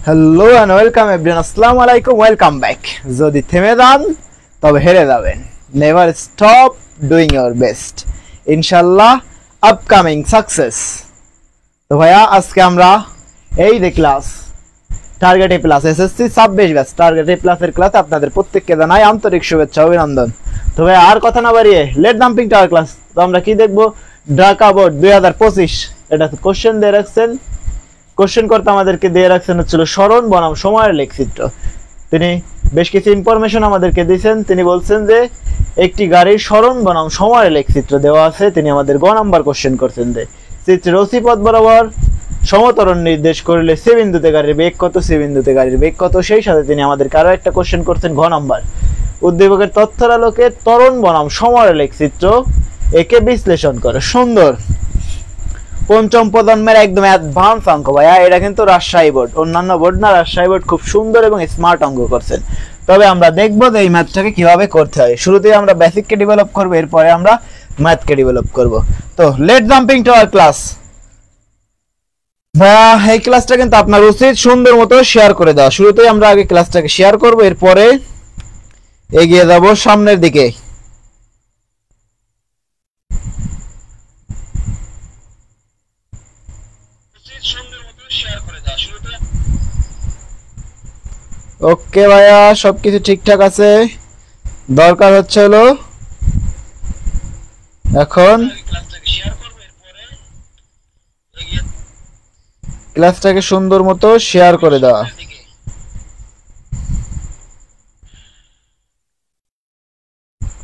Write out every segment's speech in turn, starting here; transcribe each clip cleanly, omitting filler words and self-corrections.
Hello and welcome everyone, আসসালামু আলাইকুম, welcome back. যদি থেমে যান তবে হেরে যাবেন। Never stop doing your best, ইনশাআল্লাহ আপকামিং সাকসেস। তো ভাইয়া আজকে আমরা এই যে ক্লাস টার্গেট এ প্লাস এসএসসি 26 ব্যাচ টার্গেট এ প্লাস এর ক্লাসে আপনাদের প্রত্যেককে জানাই আন্তরিক শুভেচ্ছা অভিনন্দন। তো ভাইয়া আর কথা না বাড়িয়ে লেট জাম্পিং টাওয়ার ক্লাস। তো আমরা কি দেখবো? ঢাকা বোর্ড 2025 এটা কোশ্চেন দিয়ে রাখছেন। কোশ্চেন করতে আমাদেরকে দিয়ে রাখছেন হচ্ছিল স্মরণ বনাম সময়ের লেখচিত্র। তিনি বেশ কিছু ইনফরমেশন আমাদেরকে দিয়েছেন। তিনি বলছেন যে একটি গাড়ির স্মরণ বনাম সময়ের লেখচিত্র দেওয়া আছে। তিনি আমাদের গ নাম্বার কোশ্চেন করছেন যে চিত্রের ওসি পথ বরাবর সমতরণ নির্দেশ করলে সি বিন্দুতে গাড়ির বেগ কত, সি বিন্দুতে গাড়ির বেগ কত। সেই সাথে তিনি আমাদেরকে আরো একটা কোশ্চেন করছেন ঘ নাম্বার, উদ্দীপকের তথ্যের আলোকে ত্বরণ বনাম সময়ের লেখচিত্র একে বিশ্লেষণ করে। সুন্দর পঞ্চম প্রজন্মের একদম অ্যাডভান্স অঙ্ক ভাইয়া। এটা কিন্তু রাজশাহী বোর্ড, অন্যান্য বোর্ড না, রাজশাহী বোর্ড খুব সুন্দর এবং স্মার্ট অঙ্ক করছেন। তবে আমরা দেখবো যে এই ম্যাথটাকে কিভাবে করতে হয়। শুরুতেই আমরা বেসিককে ডেভেলপ করবো, এরপরে আমরা ম্যাথকে ডেভেলপ করব। তো let jumping to our class. ভাইয়া এই ক্লাসটা কিন্তু আপনার উচিত সুন্দর মতো শেয়ার করে দেওয়া। শুরুতেই আমরা আগে ক্লাসটাকে শেয়ার করব, এরপরে এগিয়ে যাব সামনের দিকে। ওকে ভাইয়া, সবকিছু ঠিকঠাক আছে। দরকার হচ্ছে হলো এখন ক্লাসটাকে সুন্দর মতো শেয়ার করে দেওয়া।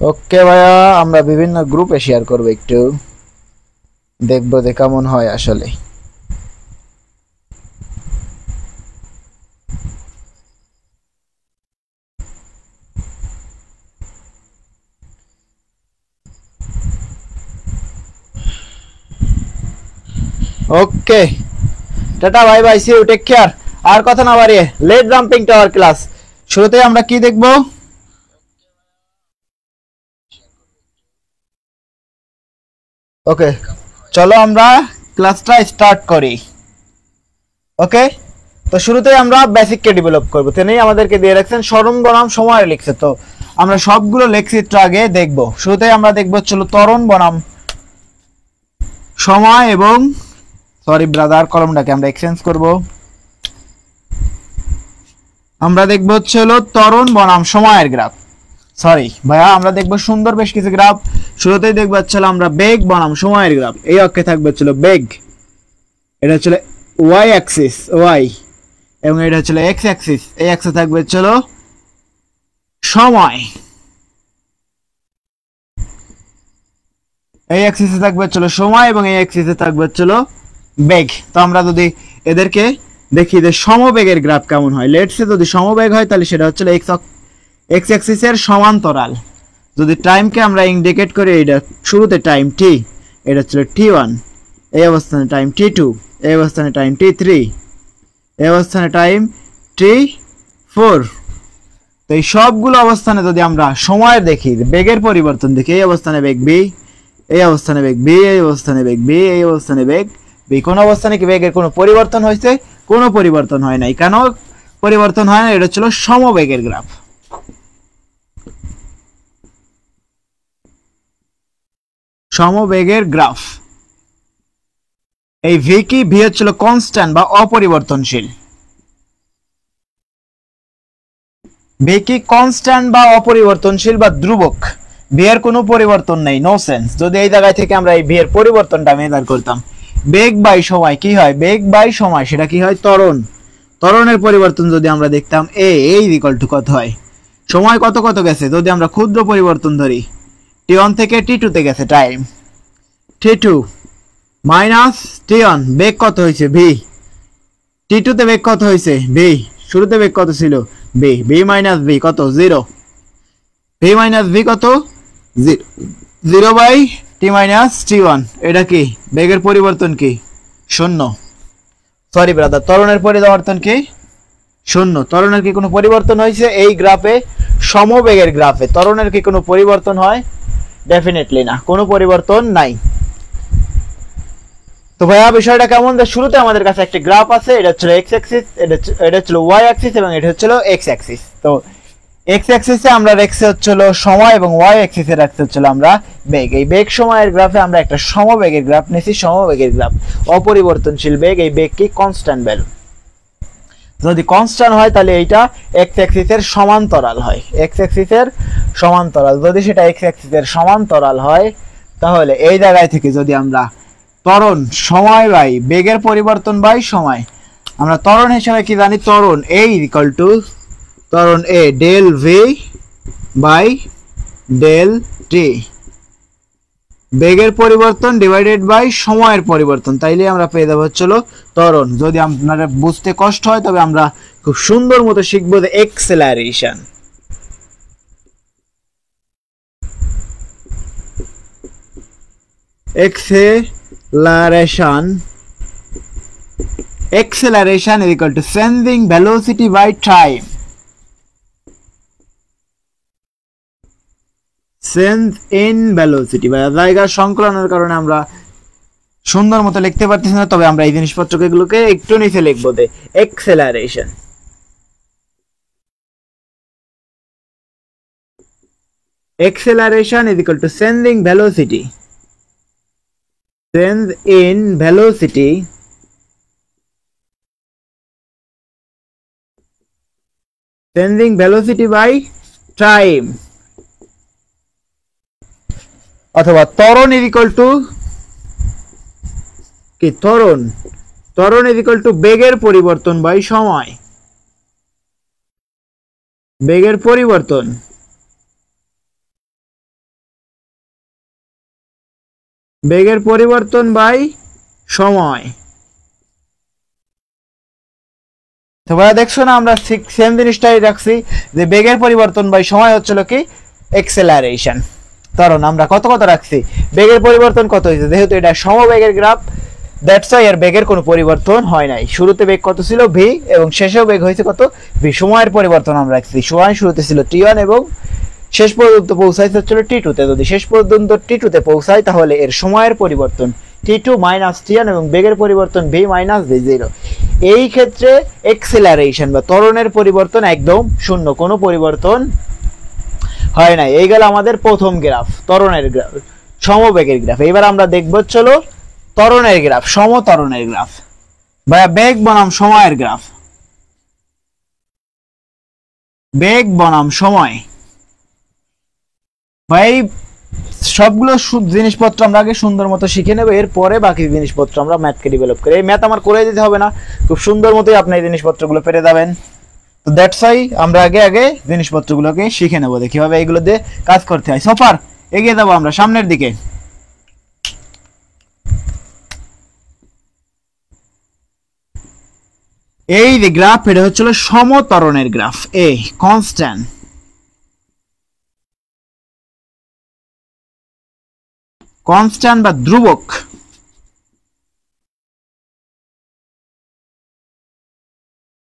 ওকে ভাইয়া, আমরা বিভিন্ন গ্রুপে শেয়ার করব, একটু দেখবো যে কেমন হয় আসলে। ওকে টাটা, bye bye, see you, take care. আর কথা না বাড়িয়ে লেট জাম্পিং টাওয়ার ক্লাস। শুরুতে আমরা কি দেখব? ওকে চলো আমরা ক্লাসটা স্টার্ট করি। ওকে, তো শুরুতেই আমরা বেসিককে ডেভেলপ করব। তিনি আমাদেরকে দিয়ে রাখছেন স্মরণ বনাম সময়ের লিখছে। তো আমরা সবগুলো লেখচিত্র আগে দেখব। শুরুতেই আমরা দেখব চলো ত্বরণ বনাম সময় এবং সরি ব্রাদার, কলমটাকে আমরা এক্সচেঞ্জ করব। আমরা দেখব হচ্ছে হলো ত্বরণ বনাম সময়ের গ্রাফ। সরি ভাইয়া, আমরা দেখব সুন্দর বেশ কিছু গ্রাফ। শুরুতেই দেখব হচ্ছে আমরা বেগ বনাম সময়ের গ্রাফ। এই অক্ষে থাকবে হচ্ছে বেগ, এটা হচ্ছে ওয়াই অ্যাক্সিস ওয়াই, এবং এটা হচ্ছে এক্স অ্যাক্সিস। এই অ্যাক্সে থাকবে হচ্ছে সময়, এই অ্যাক্সিসে থাকবে হচ্ছে সময়, এবং এই অ্যাক্সিসে থাকবে হচ্ছে বেগ। তো আমরা যদি এদেরকে দেখি যে সমবেগের গ্রাফ কেমন হয়। লেটসে যদি সমবেগ হয় তাহলে সেটা হচ্ছে এক্স অ্যাক্সিসের সমান্তরাল। যদি টাইমকে আমরা ইন্ডিকেট করি, এটা শুরুতে টাইম টি, এটা হচ্ছে t1, এই অবস্থানে টাইম t2, এই অবস্থানে টাইম t3, এই অবস্থানে টাইম t4। তো এই সবগুলো অবস্থানে যদি আমরা সময় দেখি, বেগের পরিবর্তন দেখি, এই অবস্থানে বেগ বি, এই অবস্থানে বেগ বি, এই অবস্থানে বেগ বি, এই অবস্থানে বেগ বি। কোন অবস্থানে কি বেগের কোনো পরিবর্তন হয়েছে? কোনো পরিবর্তন হয় নাই। কেন পরিবর্তন হয় না? এটা ছিল সমবেগের গ্রাফ। সমবেগের গ্রাফ। এই ভি কি? ভি হচ্ছিল কনস্ট্যান্ট বা অপরিবর্তনশীল। ভি কি কনস্ট্যান্ট বা অপরিবর্তনশীল বা ধ্রুবক। ভি এর কোনো পরিবর্তন নেই, নো সেন্স। যদি এই জায়গায় থেকে আমরা এই ভি এর পরিবর্তনটা মেজার করতাম, বেগ বাই সময় কি হয়? বেগ বাই সময় সেটা কি হয়? ত্বরণ। ত্বরণের পরিবর্তন যদি আমরা দেখতাম, এই ইকুয়াল টু কত হয়? সময় কত কত গেছে যদি আমরা ক্ষুদ্র পরিবর্তন ধরি, t1 থেকে t2 তে গেছে টাইম, t2 মাইনাস t1, বেগ কত হয়েছে? ভি। t2 তে বেগ কত হয়েছে? ভি। শুরুতে বেগ কত ছিল? ভি। ভি মাইনাস ভি কত? 0। ভি মাইনাস ভি কত? 0 বাই টি মাইনাস t1। এটা কি? বেগের পরিবর্তন কি? 0। সরি ব্রাদার, ত্বরণের পরিবর্তন কি? 0। ত্বরণের কি কোনো পরিবর্তন হয়েছে? এই গ্রাফে, সমবেগের গ্রাফে ত্বরণের কি কোনো পরিবর্তন হয়? ডেফিনেটলি না, কোনো পরিবর্তন নাই। তো ভাইয়া বিষয়টা কেমন, শুরুতে আমাদের কাছে একটা গ্রাফ আছে, এটা হচ্ছে এক্স অ্যাক্সিস, এটা হচ্ছে ওয়াই অ্যাক্সিস এবং এটা হচ্ছে এক্স অ্যাক্সিস। তো এক্স অ্যাক্সিসে আমরা রাখছি হচ্ছে সময় এবং ওয়াই অ্যাক্সিসে রাখছি হচ্ছে আমরা বেগ। এই বেগ সময়ের গ্রাফে আমরা একটা সমবেগের গ্রাফ নিয়েছি, সমবেগের গ্রাফ, অপরিবর্তনশীল বেগ। এই বেগ কি কনস্ট্যান্ট ভ্যালু, যদি কনস্ট্যান্ট হয় তাহলে এইটা এক্স অ্যাক্সিসের সমান্তরাল হয়, এক্স অ্যাক্সিসের সমান্তরাল। যদি সেটা এক্স অ্যাক্সিসের সমান্তরাল হয় তাহলে এই জায়গায় থেকে যদি আমরা ত্বরণ সময় বাই বেগের পরিবর্তন বাই সময়, আমরা ত্বরণ হিসেবে কি জানি, ত্বরণ এ ইকুয়াল টু ত্বরণ a del V by del t, বেগের পরিবর্তন ডিভাইডেড বাই সময়ের পরিবর্তন, তাইলে আমরা পেয়ে যাবো হচ্ছিল ত্বরণ। যদি আপনারা বুঝতে কষ্ট হয় তবে আমরা খুব সুন্দর মতো শিখবো যে acceleration. Acceleration is equal to changing velocity by time. Change in velocity বা জায়গার সংকলনের কারণে আমরা সুন্দর মতো লিখতে পারতেছি না, তবে আমরা এই জিনিসপত্রগুলোকে একটু নিচে লিখবো দে acceleration. Acceleration is equal to changing velocity. Change in velocity changing velocity by time, অথবা ত্বরণ is equal to কি, ত্বরণ is equal to বেগের পরিবর্তন বাই সময়, বেগের পরিবর্তন বাই সময়। তো ভাইয়া দেখছো না, আমরা সেম জিনিসটাই রাখছি যে বেগের পরিবর্তন বাই সময় হচ্ছিল কি এক্সেলারেশন। কারণ আমরা কত রাখছি, বেগের পরিবর্তন কত হয়েছে, যেহেতু এটা সমবেগের গ্রাফ, দ্যাটস ওয়াই এর বেগের কোনো পরিবর্তন হয় নাই। শুরুতে বেগ কত ছিল ভি এবং শেষেও বেগ হয়েছে কত ভি। সময়ের পরিবর্তন আমরা রাখছি, সময় শুরুতে ছিল টি1 এবং শেষ পর্যন্ত পৌঁছাইতে হচ্ছিল টি2 তে। যদি শেষ পর্যন্ত টি2 তে পৌঁছায় তাহলে এর সময়ের পরিবর্তন টি2 মাইনাস টি1 এবং বেগের পরিবর্তন ভি মাইনাস ভি0। এই ক্ষেত্রে এক্সেলারেশন বা ত্বরণের পরিবর্তন একদম শূন্য, কোনো পরিবর্তন হয় না। এই গেল আমাদের প্রথম গ্রাফ, ত্বরণের গ্রাফ, সমবেগের গ্রাফ। এবার আমরা দেখব চলো ত্বরণের গ্রাফ, সমত্বরণের গ্রাফ। ভাইয়া বেগ বনাম সময়ের গ্রাফ, বেগ বনাম সময়। ভাই সবগুলো জিনিসপত্র আমরা আগে সুন্দর মতো শিখে নেব, এরপরে বাকি জিনিসপত্র আমরা ম্যাথকে ডেভেলপ করি। এই ম্যাথ আমার করে দিতে হবে না, খুব সুন্দর মতোই আপনি এই জিনিসপত্রগুলো পেরে যাবেন। তো দ্যাটস ওয়াই আমরা আগে জিনিসপত্রগুলোকে শিখে নেবো, কিভাবে এইগুলো দিয়ে কাজ করতে হয়। সোফার এগিয়ে যাবো আমরা সামনের দিকে। এই যে গ্রাফ, এটা হচ্ছিল সমত্বরণের গ্রাফ, এ কনস্ট্যান্ট, কনস্ট্যান্ট বা ধ্রুবক,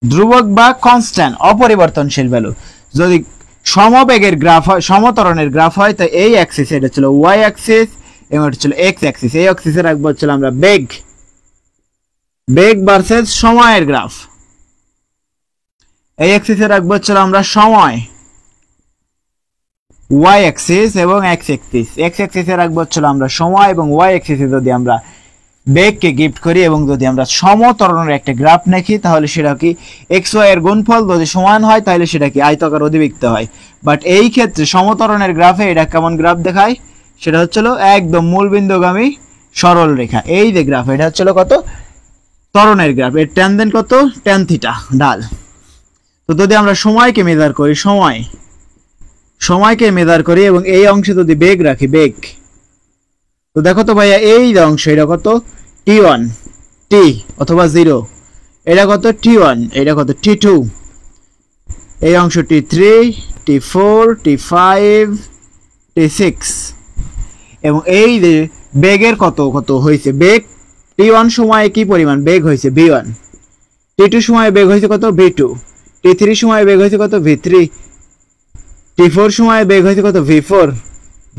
ধ্রুবক বা কনস্ট্যান্ট, অপরিবর্তনশীল ভ্যালু। যদি সমবেগের গ্রাফ হয়, সমত্বরণের গ্রাফ হয়, তো এই অ্যাক্সিস, এটা ছিল ওয়াই অ্যাক্সিস এবং এটা ছিল এক্স অ্যাক্সিস। এই অ্যাক্সিসে রাখবো হচ্ছিল আমরা বেগ, বেগ ভার্সেস সময়ের গ্রাফ। এই অ্যাক্সিসে রাখবো হচ্ছিল আমরা সময়, ওয়াই অ্যাক্সিস এবং এক্স অ্যাক্সিস। এক্স অ্যাক্সিসে রাখবো হচ্ছিল আমরা সময় এবং ওয়াই অ্যাক্সিসে যদি আমরা বেগকে গিফট করি এবং যদি আমরা সমত্বরণের একটা গ্রাফ নেখি তাহলে সেটা কি এক্স ওয়াই এর গুণফল যদি সমান হয় তাহলে সেটা কি আয়তাকার অধিবৃত্ত হয়। বাট এই ক্ষেত্রে সমত্বরণের গ্রাফে এটা কেমন গ্রাফ দেখায়, সেটা হচ্ছিল একদম মূলবিন্দুগামী সরল রেখা। এই যে গ্রাফ, এটা হচ্ছিল কত ত্বরণের গ্রাফ, এর ট্যান দেন কত ট্যান থিটা ঢাল। তো যদি আমরা সময়কে মেজার করি, সময়কে মেজার করি এবং এই অংশে যদি বেগ রাখি, বেগ, তো দেখো তো ভাইয়া এই অংশ, এটা কত টি1 টি অথবা 0, এটা কত টি1, এটা কত টি2, এই অংশ টি3 টি4 টি5 টি6 এবং এই যে বেগের কত হয়েছে, বেগ টি1 সময়ে কি পরিমাণ বেগ হয়েছে v1, টি2 সময়ে বেগ হয়েছে কত v2, টি3 সময়ে বেগ হয়েছে কত v3, টি4 সময়ে বেগ হয়েছে কত v4,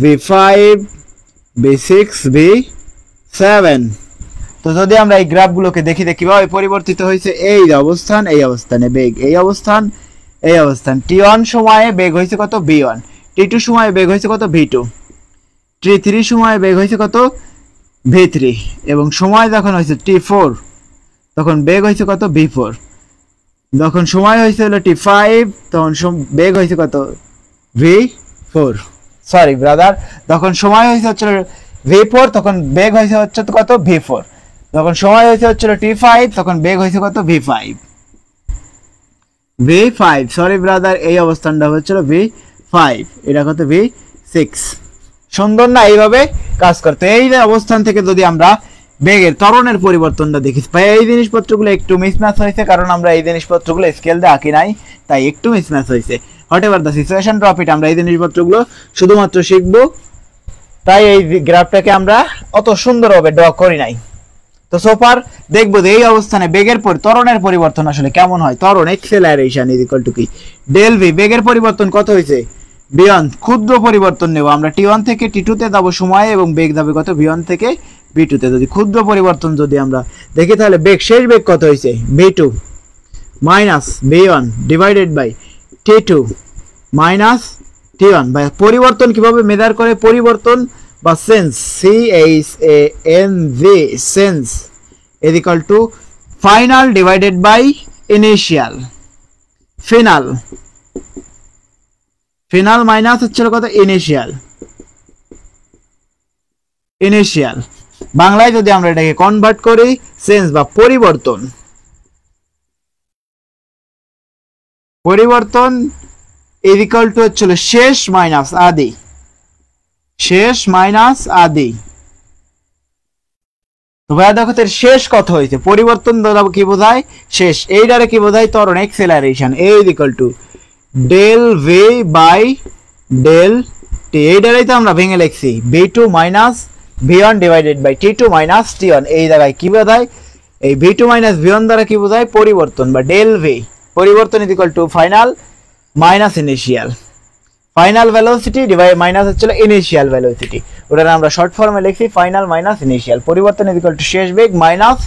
v5 v6 v7। তো যদি আমরা এই গ্রাফগুলোকে দেখি কিভাবে পরিবর্তিত হয়েছে, এই অবস্থান, এই অবস্থানে বেগ, এই অবস্থান, এই অবস্থান। t1 সময়ে বেগ হয়েছে কত v1, t2 সময়ে বেগ হয়েছে কত v2, t3 সময়ে বেগ হয়েছে কত v3, এবং সময় যখন হয়েছে t4 তখন বেগ হয়েছে কত v4, যখন সময় হয়েছে হলো t5 তখন বেগ হয়েছে কত v4, সরি ব্রাদার, যখন সময় হয়েছে হচ্ছে v4 তখন বেগ হয়েছে হচ্ছে কত v4, যখন সময় হয়েছে হচ্ছিল t5 তখন বেগ হয়েছে কত v5, সরি ব্রাদার, এই অবস্থানটা হচ্ছিল v5, এটা কত v6। সুন্দর না এইভাবে কাজ করতে? এই যে অবস্থান থেকে যদি আমরা বেগের ত্বরণের পরিবর্তনটা দেখি, ভাই এই জিনিসপত্রগুলো একটু মিসম্যাচ হয়েছে, কারণ আমরা এই জিনিসপত্রগুলো স্কেল দিয়ে আঁকি নাই, তাই একটু মিসম্যাচ হয়েছে। What ever the situation, drop it, আমরা এই জিনিসপত্রগুলো শুধুমাত্র শিখবো, তাই এই গ্রাফটাকে আমরা অত সুন্দরভাবে ড্র করি নাই। তো সোফার দেখবো যে এই অবস্থানে বেগের ত্বরণের পরিবর্তন আসলে কেমন হয়। ত্বরণ এক্সেলারেশন ইজ ইকুয়াল টু কি, ডেল ভি, বেগের পরিবর্তন কত হয়েছে v1, ক্ষুদ্র পরিবর্তন নেব আমরা, t1 থেকে t2 তে যাবো সময়, এবং বেগ যাবে কত v1 থেকে v2 তে। যদি ক্ষুদ্র পরিবর্তন যদি আমরা দেখি তাহলে বেগ, শেষ বেগ কত হয়েছে v2 minus v1 divided by t2 minus t1। ভাই পরিবর্তন কিভাবে মেজার করে? পরিবর্তন বা sense, CHANV, sense is equal to final divided by initial, final minus হচ্ছে কত ইনিশিয়াল। বাংলায় যদি আমরা এটাকে কনভার্ট করি, সেন্স বা পরিবর্তন ইজ ইকুয়াল টু হচ্ছিল শেষ মাইনাস আদি। তো ভাইয়া দেখো শেষ কত হয়েছে, পরিবর্তন কি বোঝায়? শেষ। এইটারে কি বোঝায়? ত্বরণ acceleration, A is equal to del V by del T. এইটারেই তো আমরা ভেঙে লিখছি v2 minus v1 divided by t2 minus t1। এই জায়গায় কি বোঝায়? এই v2 মাইনাস v1 দ্বারা কি বোঝায়? পরিবর্তন বা ডেল ভি, পরিবর্তন is equal to final minus initial, final velocity divide minus হচ্ছিল ইনিশিয়াল ভেলোসিটি, ওটা আমরা শর্ট ফর্মে লিখছি ফাইনাল মাইনাস ইনিশিয়াল। পরিবর্তন ইজ ইকুয়াল টু শেষ বেগ মাইনাস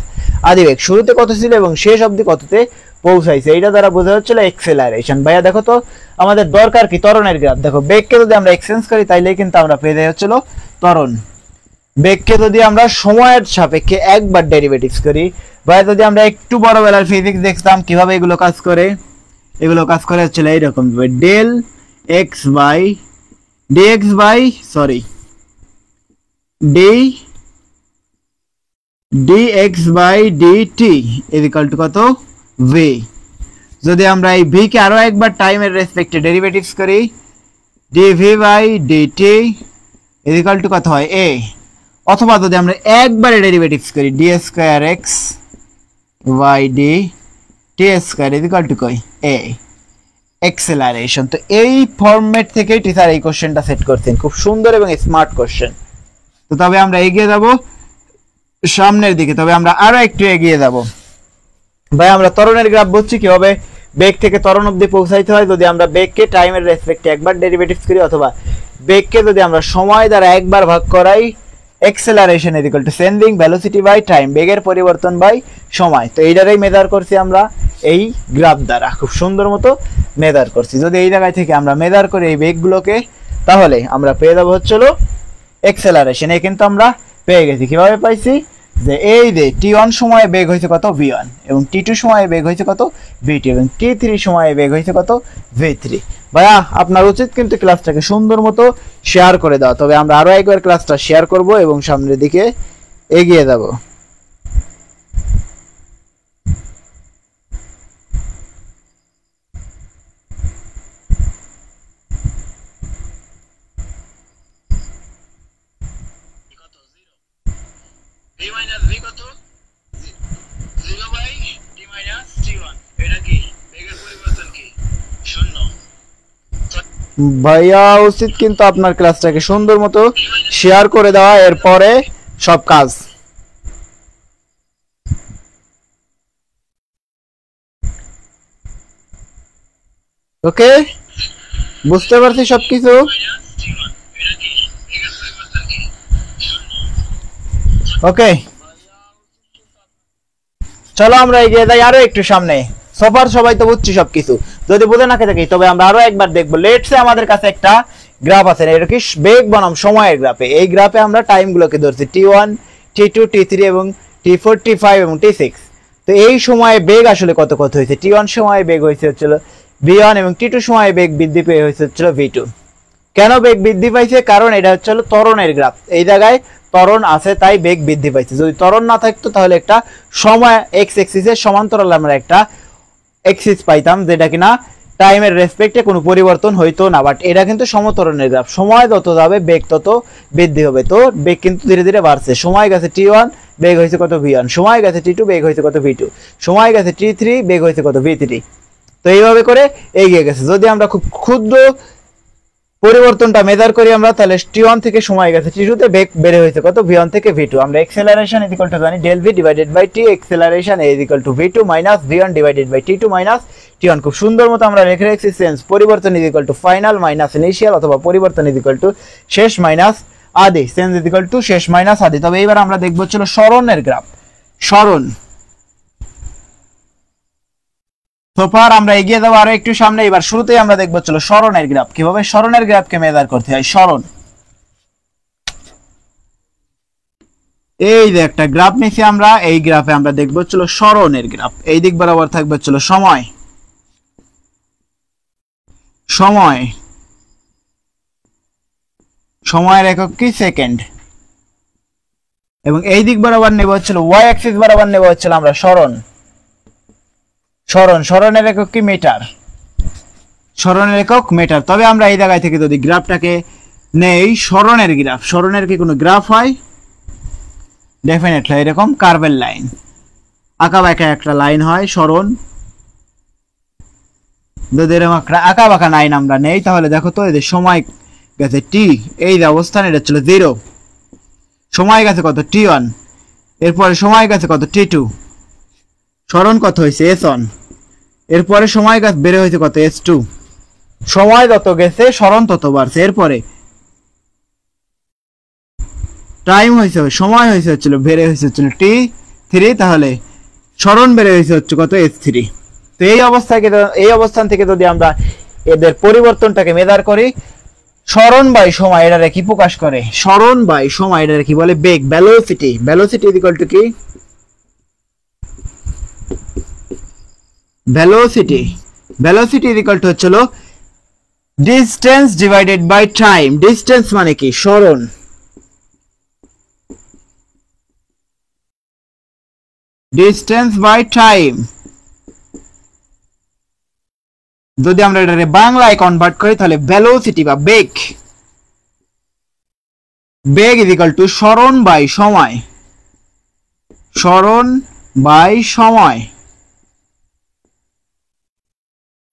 আদি বেগ, শুরুতে কত ছিল এবং শেষ অবধি কততে পৌঁছাইছে, এইটা দ্বারা বোঝা হচ্ছিল এক্সেলারেশন। ভাইয়া দেখো তো আমাদের দরকার কি? ত্বরণের গ্রাফ। দেখো বেগকে যদি আমরা এক্সচেঞ্জ করি তাইলে কিন্তু আমরা পেয়ে যাই হচ্ছিল ত্বরণ। বেগকে যদি আমরা সময়ের সাপেক্ষে একবার ডেরিভেটিভস করি, ভাইয়া যদি আমরা একটু বড়বেলার ফিজিক্স দেখতাম কিভাবে এগুলো কাজ করে, এগুলো কাজ করে হচ্ছিল এইরকম, del x by dx by dx by dt is equal to কত v। যদি আমরা এই v কে আরো একবার টাইমের রেসপেক্টে ডেরিভেটিভস করি, dv বাই dt ইজ ইকুয়াল টু কত হয় a, অথবা যদি আমরা একবারে ডেরিভেটিভস করি d square x by d t square is equal to কই a, এক্সেলারেশন। তো এই ফরম্যাট থেকে টিচার এই কোশ্চেনটা সেট করছেন, খুব সুন্দর এবং স্মার্ট কোশ্চেন। তো তবে আমরা এগিয়ে যাব সামনের দিকে, তবে আমরা আরো একটু এগিয়ে যাব। ভাই আমরা ত্বরণের গ্রাফ বুঝছি কিভাবে বেগ থেকে ত্বরণ অবধি পৌঁছাইতে হয়। যদি আমরা বেগকে টাইমের রেসপেক্টে একবার ডেরিভেটিভস করি, অথবা বেগকে যদি আমরা সময় দ্বারা একবার ভাগ করাই, acceleration is equal to sending velocity by time, বেগের পরিবর্তন বাই সময়। তো এইটারই মেজার করছি আমরা এই গ্রাফ দ্বারা, খুব সুন্দর মতো মেজার করছি। যদি এই জায়গায় থেকে আমরা মেজার করি এই বেগগুলোকে, তাহলে আমরা পেয়ে যাবো হচ্ছিল এক্সেলারেশন। এই কিন্তু আমরা পেয়ে গেছি। কিভাবে পাইছি? যে এই যে t1 সময়ে বেগ হয়েছে কত v1, এবং t2 সময়ে বেগ হয়েছে কত v2, এবং t3 সময়ে বেগ হয়েছে কত v3। ভাইয়া আপনার উচিত কিন্তু ক্লাসটাকে সুন্দর মতো শেয়ার করে দেওয়া। তবে আমরা আরো একবার ক্লাসটা শেয়ার করব এবং সামনের দিকে এগিয়ে যাব। ভাইয়া উচিত কিন্তু আপনার ক্লাসটাকে সুন্দর মতো শেয়ার করে দেওয়া, এরপরে সব কাজ। ওকে, বুঝতে পারছি সবকিছু। ওকে, চলো আমরা এগিয়ে যাই আরো একটু সামনে। সফার সবাই তো বুঝছি সবকিছু, যদি বুঝে না থাকি তবে আমরা আরো একবার দেখবো। লেটসে আমাদের কাছে একটা গ্রাফ আছে, এটা কি বেগ বনাম সময়ের গ্রাফে। এই গ্রাফে আমরা টাইম গুলোকে ধরছি T1 T2 T3 এবং T4 T5 এবং T6। তো এই সময়ে বেগ আসলে কত কত হয়েছে। T1 সময়ে বেগ হয়েছে হচ্ছিল V1 এবং T2 সময়ে বেগ বৃদ্ধি পেয়ে হয়েছে হচ্ছিল V2। কেন বেগ বৃদ্ধি পাইছে? কারণ এটা হচ্ছে ত্বরণের গ্রাফ, এই জায়গায় ত্বরণ আছে তাই বেগ বৃদ্ধি পাইছে। যদি ত্বরণ না থাকতো তাহলে একটা সময় এক্স এক্সিসের সমান্তরাল আমরা একটা এক্সিস পাইতাম, যেটা কিনা টাইমের রেসপেক্টে কোনো পরিবর্তন হইতো না। বাট এটা কিন্তু সমত্বরণের গ্রাফ, সময় যত যাবে বেগ তত বৃদ্ধি হবে। তো বেগ কিন্তু ধীরে ধীরে বাড়ছে। সময় গেছে T1, বেগ হয়েছে কত V1, সময় গেছে T2, বেগ হয়েছে কত V2, সময় গেছে T3, বেগ হয়েছে কত V3। তো এইভাবে করে এগিয়ে গেছে। যদি আমরা খুব ক্ষুদ্র পরিবর্তনটা মেজার করি আমরা, তাহলে T1 থেকে সময় গেছে T2 তে, বেগ বেড়ে হয়েছে কত V1 থেকে V2। আমরা অ্যাক্সেলারেশন ইজ ইকুয়াল টু জানি del V divided by T, acceleration is equal to V2 minus V1 divided by T2 minus T1। খুব সুন্দর মতো আমরা রেখে রেখেছি সেন্স পরিবর্তন is equal to final minus initial, অথবা পরিবর্তন ইজ ইকুয়াল টু শেষ মাইনাস আদি, সেন্স ইজ ইকুয়াল টু শেষ মাইনাস আদি। তবে এইবার আমরা দেখবো হচ্ছে সরণের গ্রাফ। সরণ সোফার আমরা এগিয়ে যাবো আরো একটু সামনে। এবার শুরুতেই আমরা দেখবো চলো সরণের গ্রাফ, কিভাবে সরণের গ্রাফকে মেজার করতে হয়। সরণ, এই যে একটা গ্রাফ নিছি আমরা, এই গ্রাফে আমরা দেখবো চলো সরণের গ্রাফ। এই দিক বরাবর থাকবে চলো সময়, সময় সময়ের একক কি সেকেন্ড, এবং এই দিক বরাবর নেব হচ্ছিল ওয়াই অ্যাক্সিস বরাবর নেব হচ্ছিল আমরা সরণ। সরণ, সরণের একক কি মিটার, সরণের একক মিটার। তবে আমরা এই জায়গায় থেকে যদি গ্রাফটাকে নেই সরণের গ্রাফ, সরণের কি কোনো গ্রাফ হয়? ডেফিনেটলি এরকম কার্ভের লাইন, আঁকা বাঁকা একটা লাইন হয় সরণ। যদি এরকম একটা আঁকা বাঁকা লাইন আমরা নেই, তাহলে দেখো তো এই যে সময় গেছে T, এই যে অবস্থান এটা ছিল 0, সময় গেছে কত T1, এরপরে সময় গেছে কত T2, সরণ কত হয়েছে S1, এরপরে সময় গেছে বেড়ে হয়েছে কত S2, সময় যত গেছে সরণ তত বাড়ছে। এরপরে টাইম হয়েছে, সময় হয়েছে হচ্ছিল বেড়ে হয়েছে হচ্ছিল T3, তাহলে সরণ বেড়ে হয়েছে হচ্ছে কত S3। তো এই অবস্থান থেকে যদি আমরা এদের পরিবর্তনটাকে মেজার করি, সরণ বাই সময় এটারে কি প্রকাশ করে? সরণ বাই সময় এটারে কি বলে? বেগ, velocity. Velocity is equal to কি? Velocity, velocity is equal to হচ্ছিল distance divided by time. Distance মানে কি? সরণ, ডিস্টেন্স বাই টাইম। যদি আমরা এটারে বাংলায় কনভার্ট করি তাহলে ভেলোসিটি বা বেগ, বেগ ইজ ইকুয়াল টু সরণ বাই সময়, সরণ বাই সময়।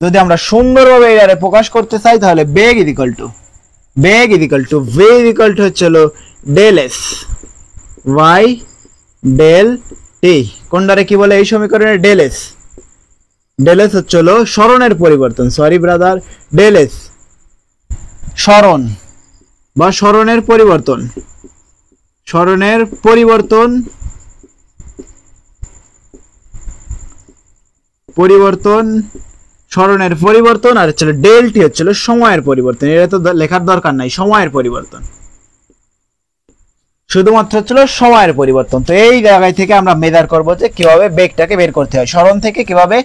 যদি আমরা সুন্দরভাবে এটারে প্রকাশ করতে চাই তাহলে বেগ is equal to v is equal to হচ্ছে del S by del T. কোনটারে কি বলে এই সমীকরণে? Del S. ডেল এস হচ্ছে সরণের পরিবর্তন, সরি ব্রাদার, ডেল এস সরণ বা সরণের পরিবর্তন, সরণের পরিবর্তন, পরিবর্তন, সরণের পরিবর্তন। আর হচ্ছে ডেল টি হচ্ছে সময়ের পরিবর্তন। এটা তো লেখার দরকার নাই, সময়ের পরিবর্তন, শুধুমাত্র হচ্ছিল সময়ের পরিবর্তন। তো এই জায়গায় থেকে আমরা মেজার করবো যে কিভাবে বেগটাকে বের করতে হয়, সরণ থেকে কিভাবে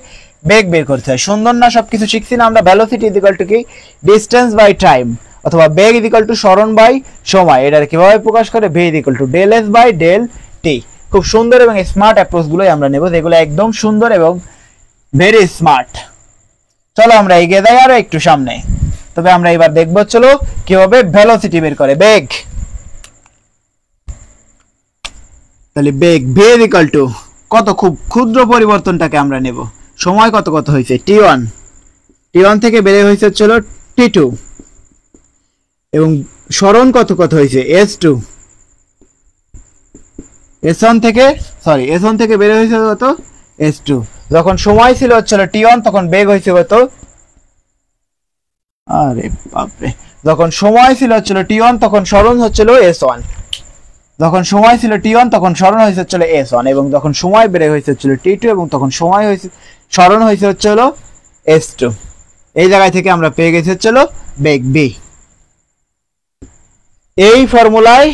বেগ বের করতে হয়। সুন্দর না? সবকিছু শিখছি না আমরা? ভেলোসিটি ইজ ইকুয়াল টু কি? ডিস্টেন্স বাই টাইম, অথবা বেগ ইজ ইকুয়াল টু সরণ বাই সময়। এটার কিভাবে প্রকাশ করে? V is equal to del S by del T. খুব সুন্দর এবং স্মার্ট অ্যাপ্রোচ গুলোই আমরা নেব, যেগুলো একদম সুন্দর এবং ভেরি স্মার্ট। চলো আমরা এগিয়ে যাই আরো একটু সামনে। তবে আমরা এবার দেখবো চলো কিভাবে ভেলোসিটি বের করে, বেগ। তাহলে বেগ ভি ইজ ইকুয়াল টু কত? খুব ক্ষুদ্র পরিবর্তনটাকে আমরা নেব। সময় কত কত হয়েছে? T1, T1 থেকে বেড়ে হয়েছে চলো T2, এবং সরণ কত কত হয়েছে? S2, S1 থেকে বেড়ে হয়েছে কত? S2। যখন সময় ছিল হচ্ছিল T1 তখন বেগ হয়েছে কত? আরে বাপরে, যখন সময় ছিল হচ্ছিল T1 তখন সরণ হচ্ছিল S1। যখন সময় ছিল t1 তখন স্মরণ হয়েছে হচ্ছিল s1, এবং যখন সময় বেড়ে হয়েছে হচ্ছিল t2, এবং তখন সময় হয়েছে স্মরণ হয়েছে হচ্ছিল s2। এই জায়গায় থেকে আমরা পেয়ে গেছি হচ্ছিল বেগ b। এই ফর্মুলায়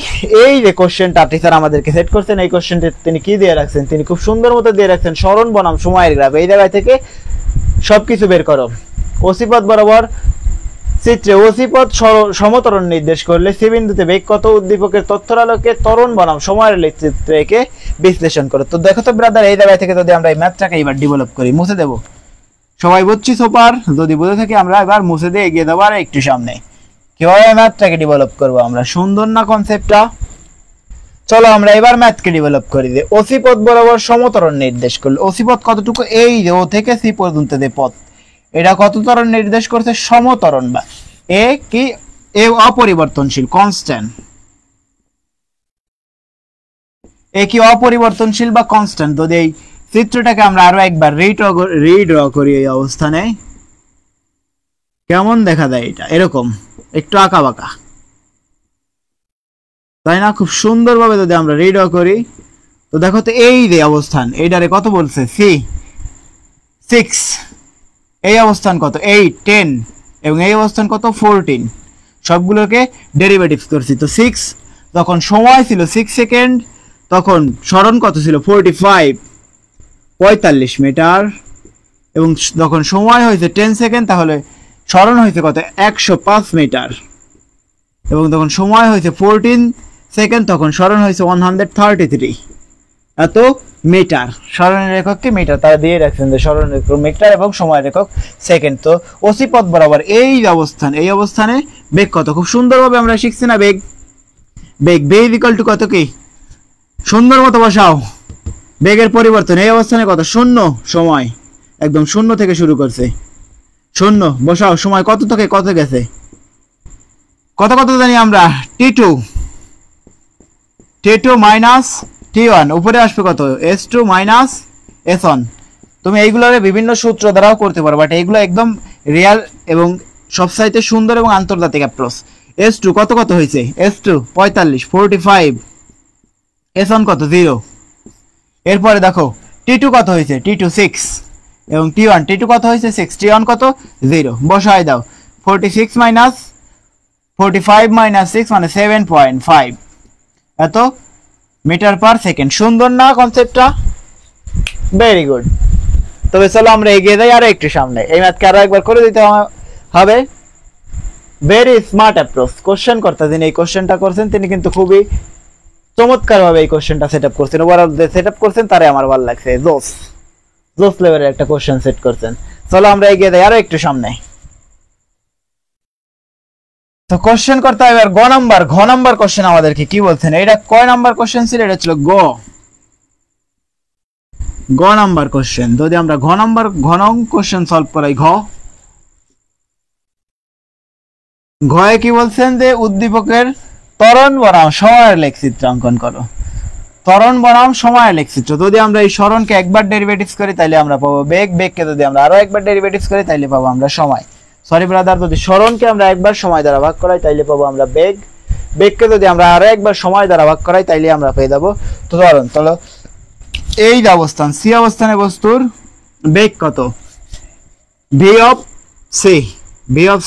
এই যে কোশ্চেনটা টিচার আমাদেরকে সেট করছেন, এই কোশ্চেনটি তিনি কি দিয়ে রাখছেন, তিনি খুব সুন্দর মতো দিয়ে রাখছেন স্মরণ বনাম সময়ের গ্রাফ। এই জায়গায় থেকে সবকিছু বের করো। অসিপথ বরাবর চিত্রে অসিপথ সমতরণ নির্দেশ করলে সি বিন্দুতে বেগ কত, উদ্দীপকের তথ্যের আলোকে ত্বরণ বনাম সময়ের চিত্রকে বিশ্লেষণ করো। তো দেখো তো ব্রাদার, এই জায়গায় থেকে যদি আমরা এই ম্যাথটাকে এবার ডেভেলপ করি, মুছে দেব। সবাই বুঝছি সুপার? যদি বুঝে থাকি আমরা এবার মুছে দিয়ে এগিয়ে দেবো আর একটু সামনে। কিভাবে ম্যাথটাকে ডেভেলপ করবো আমরা, সুন্দর না কনসেপ্টটা? চলো আমরা এবার ম্যাথকে ডেভেলপ করি। যে অসিপথ বরাবর সমতরণ নির্দেশ করলে, অসিপথ কতটুকু, এই যে ও থেকে সি পর্যন্ত যে পথ, এটা কত ত্বরণ নির্দেশ করছে? সমতরণ। বা এ কি, এ অপরিবর্তনশীল, কনস্ট্যান্ট। এ কি অপরিবর্তনশীল বা কনস্ট্যান্ট? যদি এই চিত্রটাকে আমরা আরো একবার রিড্র করি, এই অবস্থানে কেমন দেখা যায়? এটা এরকম একটু আঁকা বাঁকা, তাই না? খুব সুন্দরভাবে যদি আমরা রিড্র করি, তো দেখো তো এই যে অবস্থান, এইটারে কত বলছে? সি 6, এই অবস্থান কত? 8, 10, এবং এই অবস্থান কত? 14। সবগুলোকে ডেরিভেটিভস করছি। তো 6 যখন সময় ছিল 6 সেকেন্ড, তখন স্মরণ কত ছিল? 45 মিটার, এবং যখন সময় হয়েছে 10 সেকেন্ড, তাহলে স্মরণ হয়েছে কত? 105 মিটার, এবং যখন সময় হয়েছে 14 সেকেন্ড, তখন স্মরণ হয়েছে 133 এত মিটার। স্মরণের একক কি? মিটার। তারা দিয়ে রাখছেন যে স্মরণের একক মিটার এবং সময়ের একক সেকেন্ড। তো অসিপথ বরাবর এই অবস্থান, এই অবস্থানে বেগ কত? খুব সুন্দরভাবে আমরা শিখছি না বেগ? বেগ b ইকুয়াল টু কত? কি সুন্দর মতো বসাও। বেগের পরিবর্তন এই অবস্থানে কত? 0। সময় একদম 0 থেকে শুরু করছে, 0 বসাও। সময় কত থেকে কত গেছে? কত কত জানি আমরা? t2 মাইনাস t1, উপরে আসবে কত? s2 minus s1। তুমি এইগুলোর বিভিন্ন সূত্র দ্বারাও করতে পারো, বাট এইগুলো একদম রিয়াল এবং সবচাইতে সুন্দর এবং আন্তর্জাতিক অ্যাপ্রোচ। s2 কত কত হয়েছে? s2 45, s1 কত? 0। এরপরে দেখো t2 কত হয়েছে? t2 6, এবং t2 কত হয়েছে? 6, t1 কত? 0। বসাই দাও। 46 মাইনাস 45 মাইনাস 6 মানে 7.5 এত মিটার পার সেকেন্ড। সুন্দর না কনসেপ্টটা? Very good. তবে চলো আমরা এগিয়ে যাই আরো একটু সামনে। এই ম্যাথকে আরো একবার করে দিতে হবে। Very smart approach. কোশ্চেন করতে যিনি এই কোশ্চেনটা করছেন, তিনি কিন্তু খুবই চমৎকার ভাবে এই কোশ্চেনটা সেট আপ করছেন। ওভারঅল যে সেট আপ করছেন তারে আমার ভালো লাগছে। জোস লেভেলের একটা কোশ্চেন সেট করছেন। চলো আমরা এগিয়ে যাই আরো একটু সামনে। তো কোশ্চেন করতে হবে এবার ঘ নাম্বার কোশ্চেন আমাদেরকে কি বলছেন? এটা কয় নাম্বার কোশ্চেন ছিল? এটা ছিল গ নাম্বার কোশ্চেন। যদি আমরা ঘ নং কোশ্চেন সলভ করাই, ঘয়ে কি বলছেন? যে উদ্দীপকের ত্বরণ বনাম সময়ের লেখচিত্র অঙ্কন করো। ত্বরণ বনাম সময়ের লেখচিত্র। যদি আমরা এই স্মরণকে একবার ডেরিভেটিভস করি তাহলে আমরা পাবো বেগ, বেগকে যদি আমরা আরো একবার ডেরিভেটিভস করি তাহলে পাবো আমরা সময়। সরি ব্রাদার, যদি স্মরণকে আমরা একবার সময় দ্বারা ভাগ করাই তাইলে পাবো আমরা বেগ, বেগকে যদি আমরা আরো একবার সময় দ্বারা ভাগ করাই তাইলে আমরা পেয়ে যাবো ত্বরণ। তাহলে এই যে অবস্থান, সি অবস্থানে বস্তুর বেগ কত? ভি অফ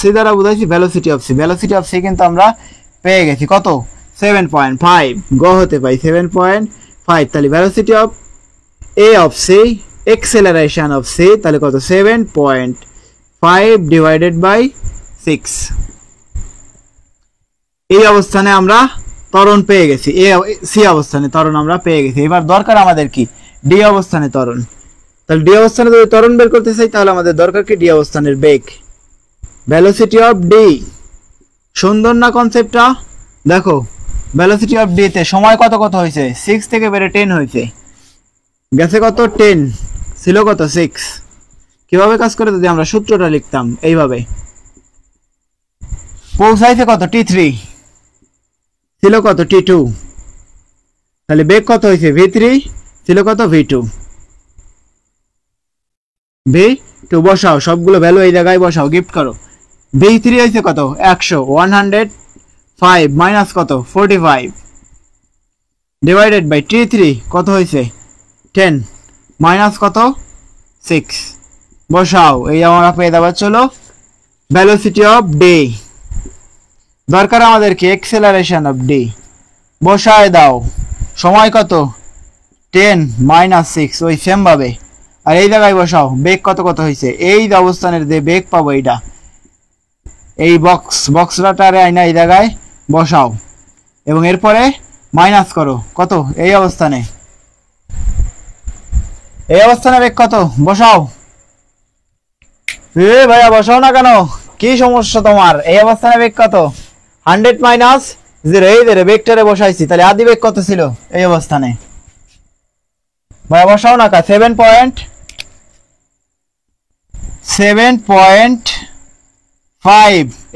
সি দ্বারা বুঝাইছি velocity of C. Velocity of C কিন্তু আমরা পেয়ে গেছি কত? 7.5। গ হতে পাই 7.5। তাহলে velocity of A of C, acceleration of C, তাহলে কত? 7.5 ডিভাইডেড বাই 6। এই অবস্থানে আমরা ত্বরণ পেয়ে গেছি। সি অবস্থানে ত্বরণ আমরা পেয়ে গেছি। এবার দরকার আমাদের কি? ডি অবস্থানে ত্বরণ। তাহলে ডি অবস্থানে যদি ত্বরণ বের করতে চাই তাহলে আমাদের দরকার কি? ডি অবস্থানের বেগ, ভেলোসিটি অফ ডি। সুন্দর না কনসেপ্টটা? দেখো ভেলোসিটি অফ ডি তে সময় কত কত হয়েছে? 6 থেকে বেড়ে 10 হয়েছে, গেছে কত? 10, ছিল কত? 6। কিভাবে কাজ করে? যদি আমরা সূত্রটা লিখতাম এইভাবে, পৌঁছাইছে কত? t3, ছিল কত? t2, তাহলে বেগ কত হয়েছে? v3, ছিল কত? v2। বসাও, সবগুলো ভ্যালু এই জায়গায় বসাও, গিফট করো। v3 হয়েছে কত? 100, 105 মাইনাস কত? 45, ডিভাইডেড বাই t3 কত হয়েছে 10 মাইনাস কত 6 বসাও। এই আমরা পেয়ে যাবো চলো ভেলোসিটি অফ ডি, দরকার আমাদেরকে এক্সেলারেশন অফ ডি, বসায় দাও। সময় কত 10 মাইনাস 6 ওই সেম ভাবে। আর এই জায়গায় বসাও বেগ কত কত হয়েছে, এই যে অবস্থানের যে বেগ পাবো এইটা, এই বক্সটারে আইনা এই জায়গায় বসাও এবং এরপরে মাইনাস করো কত এই অবস্থানে, এই অবস্থানে বেগ কত বসাও। এ ভাইয়া বসাও না কেন, কি সমস্যা তোমার? এই অবস্থানে বেগ কত 100 মাইনাস 0, এই যে বেগটারে বসাইছি, তাহলে আদি বেগ কত ছিল এই অবস্থানে? ভাইয়া বসাও না কা 7.5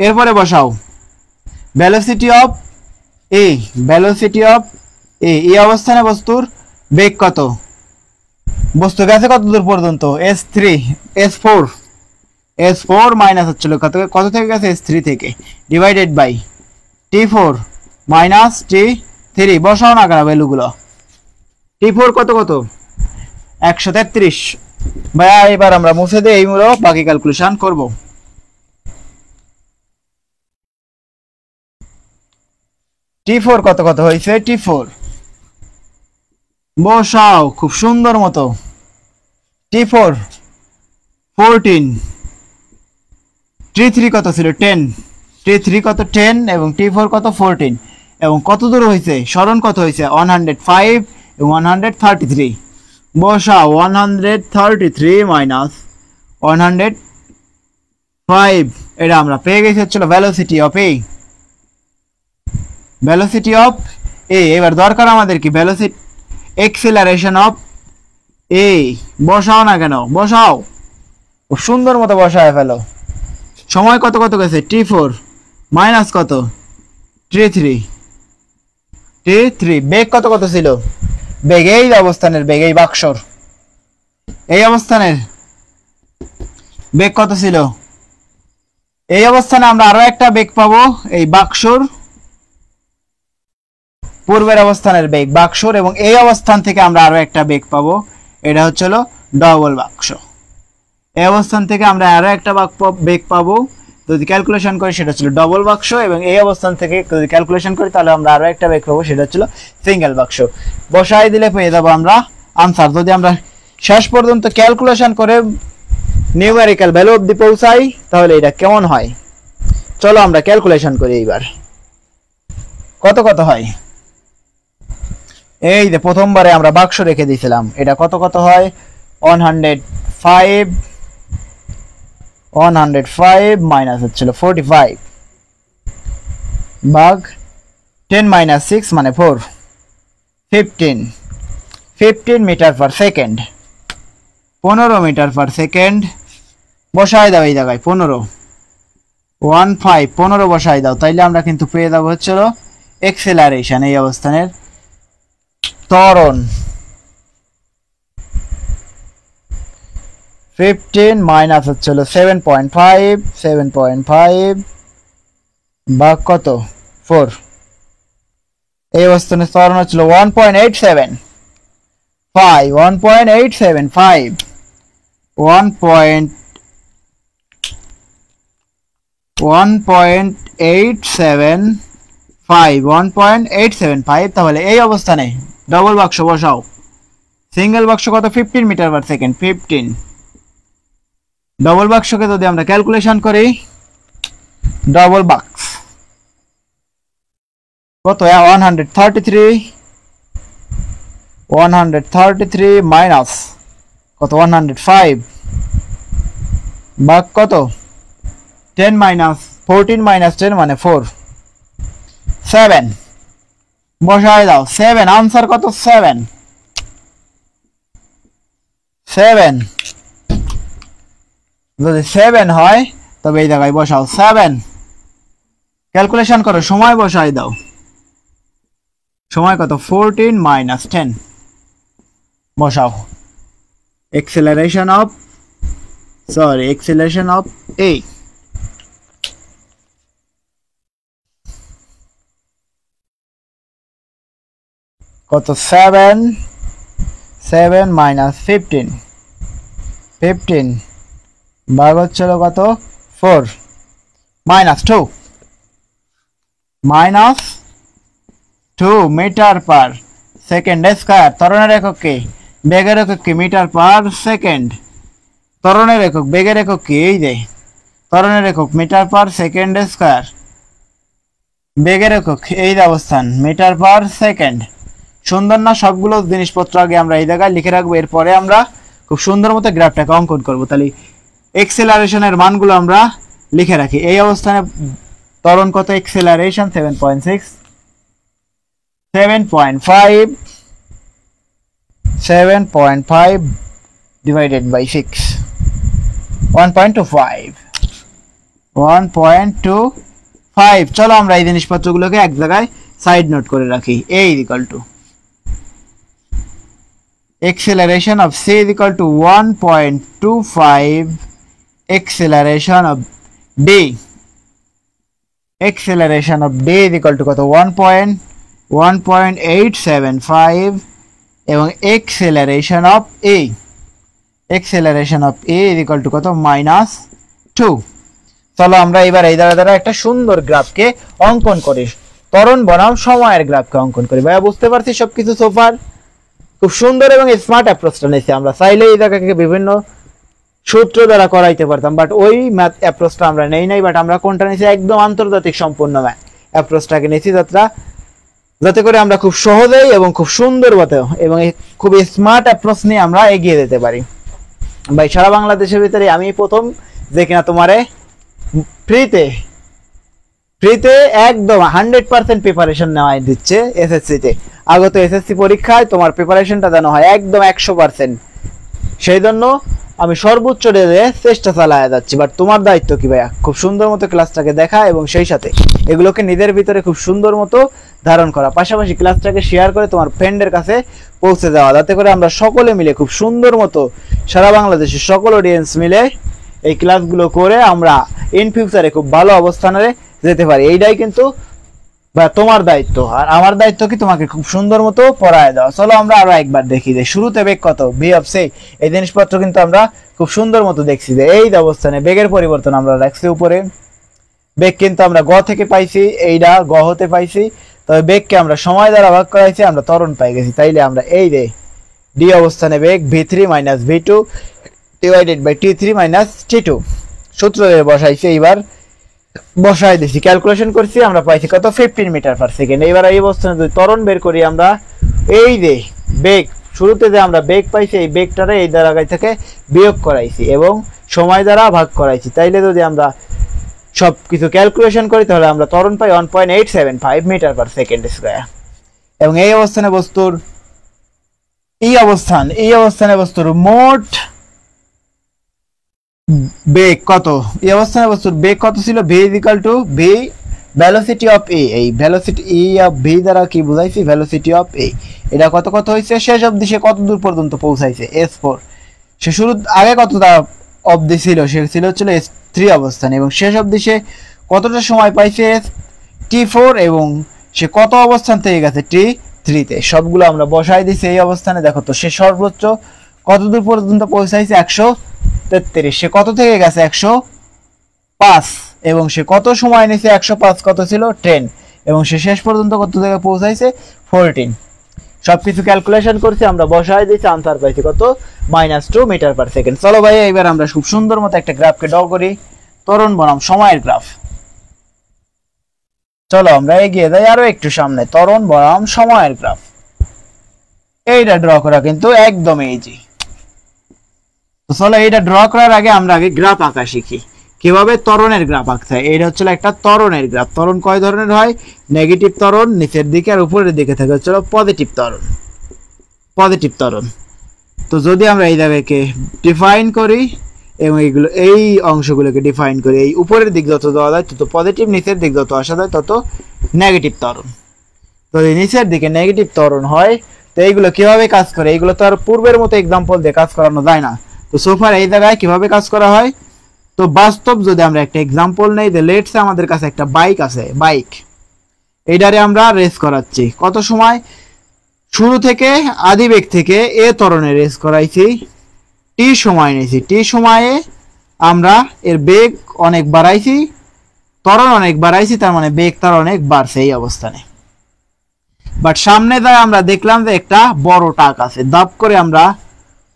এরপরে বসাও velocity of A, velocity of A, এই অবস্থানে বস্তুর বেগ কত, বস্তু গেছে কত দূর পর্যন্ত s3 s4 মাইনাস হচ্ছিল কত থেকে গেছে s3 থেকে, divided by t4 minus t3, বসাও না কেন ভ্যালুগুলো। t4 কত 133। ভাইয়া এবার আমরা মুছে দিয়ে এইগুলো বাকি ক্যালকুলেশন করব। t4 কত হয়েছে, t4 বসাও খুব সুন্দর মতো। t4 14, t3 কত ছিল 10, t3 কত 10 এবং t4 কত 14, এবং কত দূর হয়েছে স্মরণ কত হয়েছে 105 এবং 133, বসাও 133 মাইনাস 105, এটা আমরা পেয়ে গেছি হচ্ছিল velocity of A, velocity of A. এবার দরকার আমাদের কি ভেলোসিটি এক্সেলারেশন অফ এ, বসাও না কেন, বসাও খুব সুন্দর মতো বসায় ফেলো। সময় কত গেছে t4 মাইনাস কত t3, বেগ কত ছিল, বেগ এই অবস্থানের বেগ, এই বাক্সর এই অবস্থানের বেগ কত ছিল, এই অবস্থানে আমরা আরো একটা বেগ পাবো, এই বাক্সর পূর্বের অবস্থানের বেগ বাক্সর, এবং এই অবস্থান থেকে আমরা আরো একটা বেগ পাবো, এটা হচ্ছিল ডবল বাক্স। এই অবস্থান থেকে আমরা আরো একটা বেগ পাবো, যদি ক্যালকুলেশন করি সেটা ছিল ডবল বাক্স, এবং এই অবস্থান থেকে যদি ক্যালকুলেশন করি তাহলে আমরা আরো একটা বেগ পাবো, সেটা ছিল সিঙ্গেল বাক্স। বসাই দিলে পেয়ে যাবো আমরা আনসার। যদি আমরা শেষ পর্যন্ত ক্যালকুলেশন করে নিউমেরিক্যাল ভ্যালু অবধি পৌঁছাই তাহলে এটা কেমন হয়, চলো আমরা ক্যালকুলেশন করি এইবার কত হয়। এই যে প্রথমবারে আমরা বাক্স রেখে দিয়েছিলাম, এটা কত হয় 105 মাইনাস হচ্ছিল 45 ভাগ 10 মাইনাস 6 মানে 4, 15 metre per second, 15 metre per second, বসায় দাও এই জায়গায় 15 বসায় দাও, তাইলে আমরা কিন্তু পেয়ে যাবো হচ্ছিল এক্সেলারেশন, এই অবস্থানের ত্বরণ। 15 মাইনাস হচ্ছিল 7.5 ভাগ কত 4, এই অবস্থানের ত্বরণ হচ্ছিল 1.875, 1.875, তাহলে এই অবস্থানে ডবল বাক্স বসাও। সিঙ্গেল বাক্স কত 15 মিটার পার সেকেন্ড, 15, ডবল বাক্সকে যদি আমরা ক্যালকুলেশন করি, ডবল বাক্স কত 133 মাইনাস কত 105 ভাগ কত 10 মাইনাস 14 মাইনাস 10 মানে 4, 7 বসায় দাও 7, আনসার কত 7, যদি 7 হয় তবে এই জায়গায় বসাও 7, ক্যালকুলেশন করো, সময় বসায় দাও, সময় কত 14 মাইনাস 10, বসাও acceleration of A, কত 7 মাইনাস 15 ভাগ হচ্ছিল কত 4 minus 2 metre per second square. ত্বরণের একক কি? বেগের একক কি? Metre per second. ত্বরণের একক বেগের একক কি? এই যে ত্বরণের একক মিটার পার সেকেন্ড স্কয়ার। বেগের একক এই যে অবস্থান মিটার পার সেকেন্ড। সুন্দর না? সবগুলো জিনিসপত্র আগে আমরা এই জায়গায় লিখে রাখবো, এরপরে আমরা খুব সুন্দর মতো গ্রাফটাকে অঙ্কন করব। তাহলে এক্সেলারেশনের মানগুলো আমরা লিখে রাখি। এই অবস্থানে ত্বরণ কত? Acceleration 7.5 divided by 6 1.25। চলো আমরা এই জিনিসপত্রগুলোকে এক জায়গায় সাইড নোট করে রাখি। A equal to acceleration of C is equal to 1.25 acceleration of D is equal to কত 1.875 এবং acceleration of A is equal to কত -2। চলো আমরা এবার এই দ্বারা একটা সুন্দর গ্রাফকে অঙ্কন করি। ত্বরণ বনাম সময়ের গ্রাফকে অঙ্কন করি। ভাইয়া বুঝতে পারছি সবকিছু সোফার? খুব সুন্দর এবং স্মার্ট অ্যাপ্রোচটা নিয়েছি আমরা। চাইলে এই জায়গাকে বিভিন্ন সূত্র দ্বারা করাইতে পারতাম, বাট ওই ম্যাথ অ্যাপ্রোচটা আমরা নেই নাই। বাট আমরা কোনটা নিয়েছি? একদম আন্তর্জাতিক সম্পূর্ণ ম্যাথ অ্যাপ্রোচটাকে নিয়েছি, যাতে করে আমরা খুব সহজেই এবং খুব সুন্দর মতো এবং খুব স্মার্ট অ্যাপ্রোচ নিয়ে আমরা এগিয়ে যেতে পারি। ভাই সারা বাংলাদেশের ভিতরে আমি প্রথম যে কিনা তোমারে ফ্রিতে একদম 100% প্রিপারেশন নেওয়া দিচ্ছে এসএসসিতে। আগত এসএসসি পরীক্ষায় তোমার প্রিপারেশনটা যেন হয় একদম 100%। সেই জন্য আমি সর্বোচ্চ চেষ্টা চালায় যাচ্ছি। বাট তোমার দায়িত্ব কি ভাইয়া? খুব সুন্দর মতো ক্লাসটাকে দেখা এবং সেই সাথে এগুলোকে নিজের ভিতরে খুব সুন্দর মতো ধারণ করা, পাশাপাশি ক্লাসটাকে শেয়ার করে তোমার ফ্রেন্ডের কাছে পৌঁছে দেওয়া, যাতে করে আমরা সকলে মিলে খুব সুন্দর মতো সারা বাংলাদেশের সকল অডিয়েন্স মিলে এই ক্লাসগুলো করে আমরা ইন ফিউচারে খুব ভালো অবস্থানে যেতে পারি। এইটাই কিন্তু তোমার দায়িত্ব। আর আমার দায়িত্ব কি? তোমাকে খুব সুন্দর মতো পড়ায় দেওয়া। চলো আমরা আরো একবার দেখি যে শুরুতে বেগ কত, ভি অফ সি। এই জিনিসপত্র কিন্তু আমরা খুব সুন্দর মতো দেখছি যে এই অবস্থানে বেগের পরিবর্তন আমরা রাখছি উপরে। বেগ কিন্তু আমরা গ থেকে পাইছি, এইটা গ হতে পাইছি। তবে বেগকে আমরা সময় দ্বারা ভাগ করাইছি, আমরা ত্বরণ পাই গেছি। তাইলে আমরা এই যে ডি অবস্থানে বেগ v3 minus v2 divided by t3 minus t2 সূত্র বসাইছি। এইবার বসাই দিছি, ক্যালকুলেশন করছি, আমরা পাইছি কত 15 মিটার পার সেকেন্ড। এইবার এই অবস্থানে যদি ত্বরণ বের করি আমরা, এই যে বেগ শুরুতে যে আমরা বেগ পাইছি, এই বেগটারে এই দ্বারা থেকে বিয়োগ করাইছি এবং সময় দ্বারা ভাগ করাইছি। তাইলে যদি আমরা সব কিছু ক্যালকুলেশন করি তাহলে আমরা ত্বরণ পাই 1.875 মিটার পার সেকেন্ড স্কয়ার। এবং এই অবস্থানে বস্তুর বস্তুর মোট বেগ কত? এই অবস্থানে বস্তুর বেগ কত ছিল? v equal to v velocity of a। এই ভেলোসিটি e অফ v দ্বারা কি বুঝাইছি? Velocity of a। এটা কত হইছে? শেষ অবধি সে কত দূর পর্যন্ত পৌঁছাইছে? s4। সে শুরু আগে কতটা অবধি ছিল? সে ছিল হচ্ছিল s3 অবস্থানে এবং শেষ অবধি সে কতটা সময় পাইছে? t4 এবং সে কত অবস্থান থেকে গেছে? t3 তে। সবগুলো আমরা বসাই দিছি এই অবস্থানে। দেখো তো সে সর্বোচ্চ কত দূর পর্যন্ত পৌঁছাইছে? 133। সে কত থেকে গেছে? 105। এবং সে কত সময় নিয়েছে? 105 কত ছিল? 10। এবং সে শেষ পর্যন্ত কত জায়গায় পৌঁছাইছে? 14। সবকিছু ক্যালকুলেশন করছি, আমরা বসাই দিয়েছি, আনসার পাইছি কত? -2 মিটার পার সেকেন্ড। চলো ভাই এবার আমরা খুব সুন্দর মতো একটা গ্রাফকে ড্র করি, ত্বরণ বনাম সময়ের গ্রাফ। চলো আমরা এগিয়ে যাই আরো একটু সামনে। ত্বরণ বনাম সময়ের গ্রাফ, এইটা ড্র করা কিন্তু একদম ইজি। তো চলো এইটা ড্র করার আগে আমরা গ্রাফ আঁকা শিখি, কিভাবে ত্বরণের গ্রাফ আঁকতে হয়। এইটা হচ্ছে একটা ত্বরণের গ্রাফ। ত্বরণ কয় ধরনের হয়? নেগেটিভ ত্বরণ নিচের দিকে, আর উপরের দিকে থাকে হচ্ছে পজিটিভ ত্বরণ। তো যদি আমরা এই জায়গাকে ডিফাইন করি এবং এই অংশগুলোকে ডিফাইন করি, এই উপরের দিক যত দেওয়া যায় তত পজিটিভ, নিচের দিক যত আসা যায় তত নেগেটিভ ত্বরণ। তো এই নিচের দিকে নেগেটিভ ত্বরণ হয়। তো এইগুলো কিভাবে কাজ করে? এইগুলো তো আর পূর্বের মতো এক্সাম্পল দিয়ে কাজ করানো যায় না। তো সোফার এই জায়গায় কিভাবে কাজ করা হয়? তো বাস্তব যদি আমরা একটা এক্সাম্পল নেই, যে লেটস সে আমাদের কাছে একটা বাইক আছে, বাইক এইটারে আমরা রেস করাচ্ছি। কত সময়? শুরু থেকে আদি বেগ থেকে এ ত্বরণে রেস করাইছি, টি সময় নিয়েছি, টি সময়ে আমরা এর বেগ অনেক বাড়াইছি, ত্বরণ অনেক বাড়াইছি, তার মানে বেগ তার অনেক বাড়ছে এই অবস্থানে। বাট সামনে যায় আমরা দেখলাম যে একটা বড় টাক আছে, দাপ করে আমরা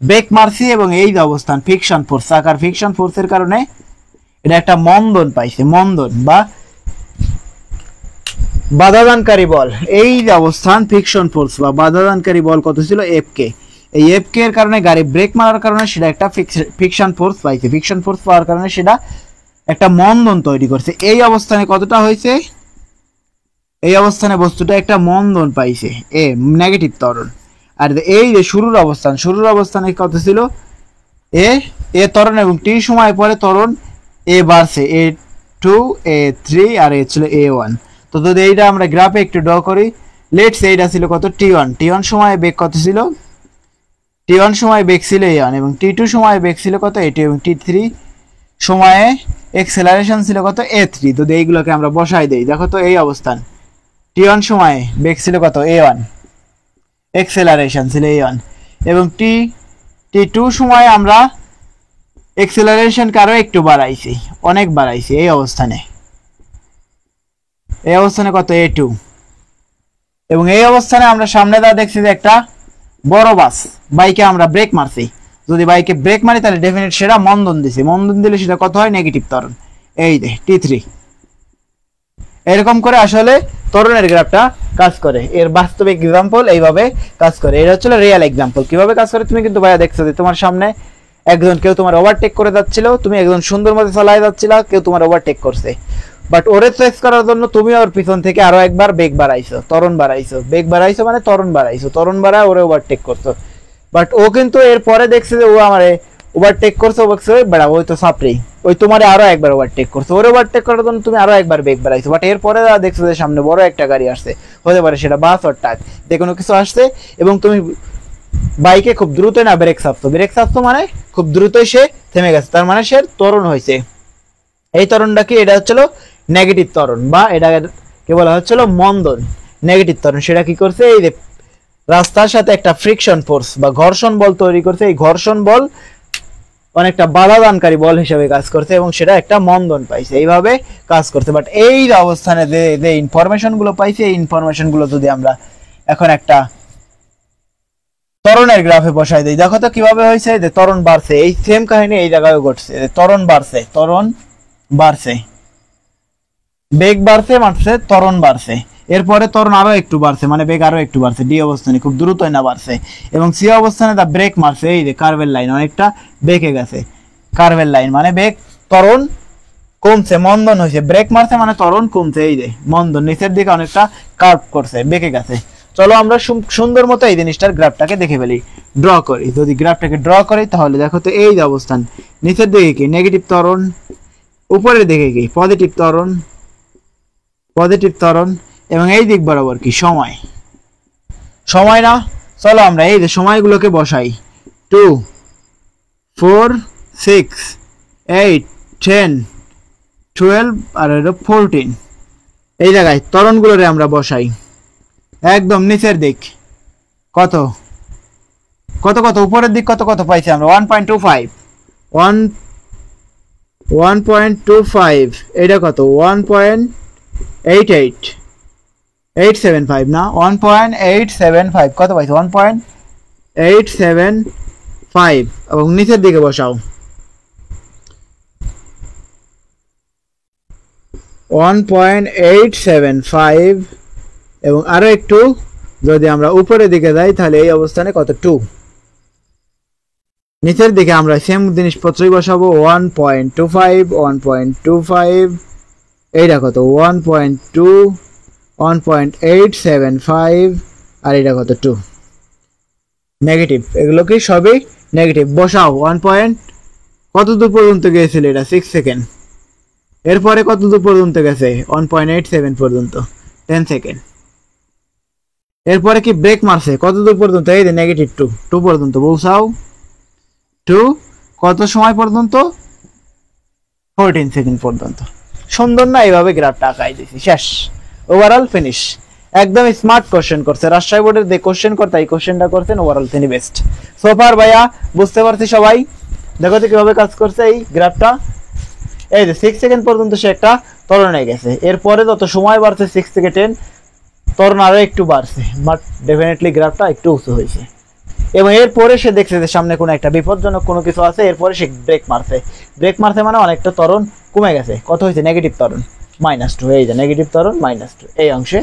ব্রেক মারছি এবং এই যে অবস্থান ফ্রিকশন ফোর্স, চাকার ফ্রিকশন ফোর্সের কারণে এটা একটা মন্দন পাইছে, মন্দন বা বাধাদানকারী বল। এই যে অবস্থান ফ্রিকশন ফোর্স বা বাধাদানকারী বল কত ছিল, এফ কে। এই এফ কে এর কারণে গাড়ি ব্রেক মারার কারণে সেটা একটা ফ্রিকশন ফোর্স পাইছে, ফ্রিকশন ফোর্স পাওয়ার কারণে সেটা একটা মন্দন তৈরি করছে। এই অবস্থানে কতটা হয়েছে, এই অবস্থানে বস্তুটা একটা মন্দন পাইছে, এ নেগেটিভ ত্বরণ। আর এই যে শুরুর অবস্থান, শুরুর অবস্থানে কত ছিল, এ ত্বরণ এবং টি সময় পরে ত্বরণ এ বাড়ছে, এ টু, এ থ্রি, আর এ ছিল এ ওয়ান। তো যদি এইটা আমরা গ্রাফে একটু ড্র করি, লেটস এইটা ছিল কত, টি ওয়ান। টি ওয়ান সময় বেগ কত ছিল, টি ওয়ান সময় বেগ ছিল এ ওয়ান, এবং টি টু সময় বেগ ছিল কত, এ টু, এবং টি থ্রি সময়ে এক্সেলারেশন ছিল কত, এ থ্রি। তো এইগুলোকে আমরা বসাই দেই, দেখো তো এই অবস্থান টি ওয়ান সময় বেগ ছিল কত, এ ওয়ান, এক্সেলারেশন ছিল এ ওয়ান, এবং টি টু সময় আমরা এক্সেলারেশনকে আরো একটু বাড়াইছি, অনেক বাড়াইছি। এই অবস্থানে কত, এ টু। এবং এই অবস্থানে আমরা সামনে দা দেখছি যে একটা বড় বাস, বাইকে আমরা ব্রেক মারছি। যদি বাইকে ব্রেক মারি তাহলে ডেফিনেট সেটা মন্দন দিছে, মন্দন দিলে সেটা কত হয়, নেগেটিভ ত্বরণ। এই যে টি থ্রি। এরকম করে আসলে ত্বরণের গ্রাফটা কাজ করে, এর বাস্তবিক এক্সাম্পল এইভাবে কাজ করে। এটা হচ্ছে রিয়েল এক্সাম্পল কিভাবে কাজ করে। তুমি কিন্তু ভাইয়া দেখছো যে তোমার সামনে একজন, কেউ তোমার ওভারটেক করে যাচ্ছিল, তুমি একজন সুন্দর মতো চালায় যাচ্ছিলা, কেউ তোমার ওভারটেক করছে, বাট ওরে চেক করার জন্য তুমি ওর পিছন থেকে আরো একবার বেগ বাড়াইছো, ত্বরণ বাড়াইছো, বেগ বাড়াইছো মানে ত্বরণ বাড়াইছো, ত্বরণ বাড়ায় ওরে ওভারটেক করছো। বাট ও কিন্তু এর পরে দেখছে যে ও আমারে ওভারটেক করছে, বেড়া ওই তো সাপড়ি, ওই তোমারে আরো একবার ওভারটেক করছে, ওরে ওভারটেক করার জন্য তুমি আরো একবার বেগ বাড়াইছো। বাট এরপরে দেখছো যে সামনে বড় একটা গাড়ি আসছে, হতে পারে সেটা বাস আর ট্রাক, যে কোনো কিছু আসছে, এবং তুমি বাইকে খুব দ্রুত না ব্রেক চাপছো মানে খুব দ্রুতই সে থেমে গেছে, তার মানে সে ত্বরণ হয়েছে। এই ত্বরণটা কি, এটা হচ্ছিল নেগেটিভ ত্বরণ, বা এটাকে বলা হচ্ছিল মন্দন, নেগেটিভ ত্বরণ। সেটা কি করছে, এই যে রাস্তার সাথে একটা ফ্রিকশন ফোর্স বা ঘর্ষণ বল তৈরি করছে, এই ঘর্ষণ বল অনেকটা বাধাদানকারী বল হিসেবে কাজ করছে এবং সেটা একটা মন্দন পাইছে, এইভাবে কাজ করছে। বাট এই অবস্থানে যে ইনফরমেশন গুলো পাইছে, এই ইনফরমেশন গুলো যদি আমরা এখন একটা ত্বরণের গ্রাফে বসাই দেই, দেখো তো কিভাবে হয়েছে, যে ত্বরণ বাড়ছে। এই সেম কাহিনী এই জায়গায় ঘটছে, ত্বরণ বাড়ছে, বেগ বাড়ছে মারছে, ত্বরণ বাড়ছে, এরপরে ত্বরণ আরো একটু বাড়ছে, মানে বেগ আরো একটু বাড়ছে, ডি অবস্থানে খুব দ্রুতই না বাড়ছে, এবং সি অবস্থানে দা ব্রেক মারছে, এই যে কার্ভের লাইন অনেকটা বেঁকে গেছে, কার্ভের লাইন মানে বেগ, ত্বরণ কমছে, মন্দন হয়েছে, ব্রেক মারছে মানে ত্বরণ কমছে, এই যে মন্দন নিচের দিকে অনেকটা কার্ভ করছে, বেঁকে গেছে। চলো আমরা সুন্দর মতো এই জিনিসটার গ্রাফটাকে দেখে ফেলি, ড্র করি। যদি গ্রাফটাকে ড্র করি তাহলে দেখো তো এই যে অবস্থান, নিচের দিকে কি নেগেটিভ ত্বরণ, উপরের দিকে কি পজিটিভ ত্বরণ, এবং এই দিক বরাবর কি সময় না। চলো আমরা এই যে সময়গুলোকে বসাই, 2, 4, 6, 8, 10, 12 আর 14। এই জায়গায় ত্বরণগুলোরে আমরা বসাই, একদম নিচের দিক কত উপরের দিক কত পাইছি আমরা, 1.25, এটা কত 1.875 না, 1.875 কত পাইছো, 1.875, এবং নিচের দিকে বসাও 1.875, এবং আরো একটু যদি আমরা উপরের দিকে যাই তাহলে এই অবস্থানে কত, 2। নিচের দিকে আমরা সেম জিনিসপত্রই বসাবো, 1.25, এইটা কত 1.875, আর এটা কত 2, নেগেটিভ। এগুলো কি সবই নেগেটিভ, বসাও 1. কত দূর পর্যন্ত গিয়েছিল এটা, 6 সেকেন্ড। এরপরে কত দূর পর্যন্ত গেছে, 1.87 পর্যন্ত, 10 সেকেন্ড। এরপরে কি ব্রেক মারছে কত দূর পর্যন্ত, এই যে নেগেটিভ 2 পর্যন্ত, বসাও 2 কত সময় পর্যন্ত, 14 সেকেন্ড পর্যন্ত। সুন্দর না, এইভাবে গ্রাফটা আঁকাই দিছি, শেষ, ওভারঅল ফিনিশ। একদম স্মার্ট কোশ্চেন করছে, রাজশাহী বোর্ডের যে কোশ্চেন করতে এই কোশ্চেনটা করছেন ওভারঅল তিনি বেস্ট। সোফার ভাইয়া বুঝতে পারছি সবাই, দেখো তো কিভাবে কাজ করছে এই গ্রাফটা। এই যে 6 সেকেন্ড পর্যন্ত সে একটা ত্বরণে গেছে, এরপরে যত সময় বাড়ছে 6 থেকে 10 ত্বরণ আরো একটু বাড়ছে, বাট ডেফিনেটলি গ্রাফটা একটু উঁচু হয়েছে। এবং এরপরে সে দেখছে যে সামনে কোনো একটা বিপজ্জনক কোনো কিছু আছে, এরপরে সে ব্রেক মারছে মানে অনেকটা ত্বরণ কমে গেছে। কত হয়েছে? নেগেটিভ ত্বরণ -2। এই যে নেগেটিভ ত্বরণ -2, এই অংশে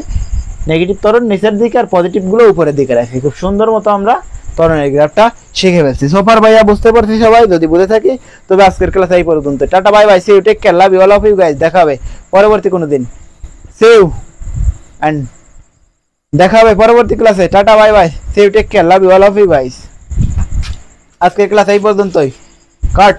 নেগেটিভ ত্বরণ নিচের দিকে আর পজিটিভ গুলো উপরের দিকে রাখছি। খুব সুন্দর মতো আমরা ত্বরণের গ্রাফটা শিখে ফেলছি। সোফার ভাইয়া বুঝতে পারছি সবাই, যদি বুঝে থাকি তবে আজকের ক্লাস এই পর্যন্ত। Tata bye bye, see you, take care, love you, all of you guys. দেখা হবে পরবর্তী কোনো দিন, সি ইউ এন্ড দেখা হবে পরবর্তী ক্লাসে। Tata bye bye, see you, take care, love you, all of you guys. আজকের ক্লাস এই পর্যন্তই, কাট।